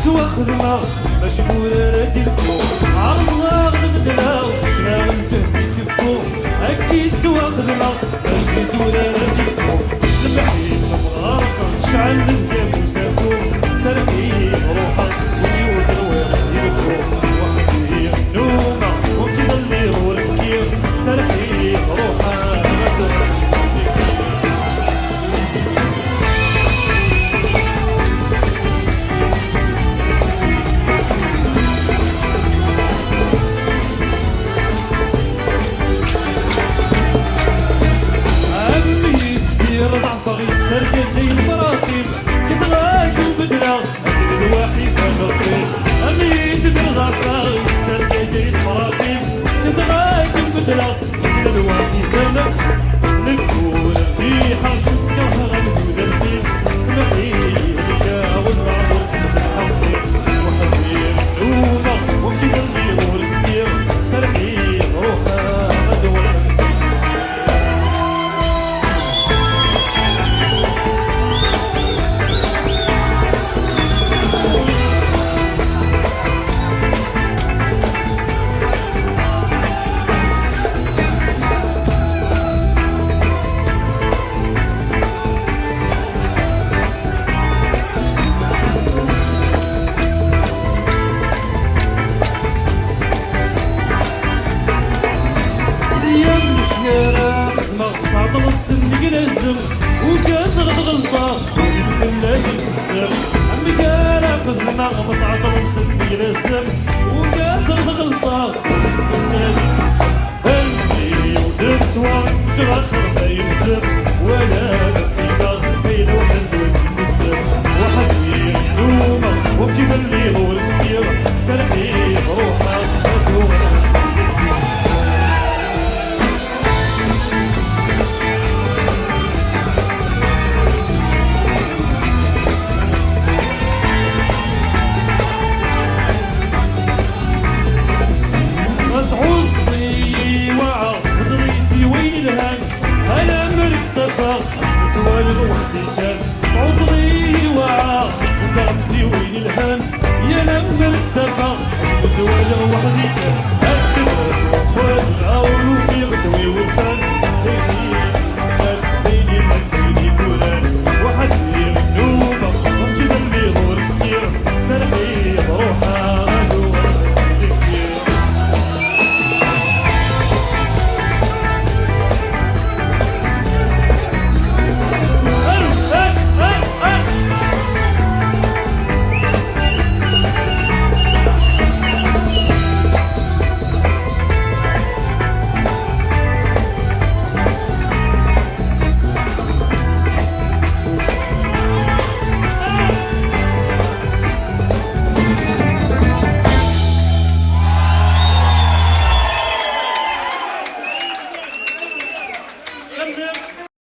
سوا خدمة ماشي مولا ديالكو عالله غنبدلا وسنا غنتهدي كفو أكيد سوا خدمة ماشي مولا ديالكو سلم حيد المغارقة شعل من ديال وسافو سرقي روحك وليود الويق ديالكو وحدي النومة ممكن اللي هو السكير سرقي روحك ضعفة السرقة اللي المراقب كتغاك البدلة أكيد الواحد كان رقيب أميت بالضعفة السرقة اللي المراقب كتغاك البدلة أكيد الواحد كان نقول في حرف مسكرها غنقول البيت سمعي الرجاء والمعروف بالحقيق وحبي النومة وكيد اللي هو السكير سرقي روحها غدوة تعطلت سنك نزم وكان غلطة ويمكن لا يتسم عمي كان خدمة متعطل سنك نزم وكان غلطة ويمكن لا يتسم هلي ودم سوا جرى خربة ينزم ولا بقينا بين وحد ويتزم وحدي النومة وكيف اللي هو السكير سرقي روحك مدومة أنا ملك تفاق متوالد وحدي كان عصري الوعى ودرمسي وين الهان يا أنا ملك تفاق متوالد وحدي كان أكتب والعون في غدوي والفن بيني كولان وحدي النوبة وكذا اللي هو السكير سرقي بروحها غدو سيدي كبير Come here.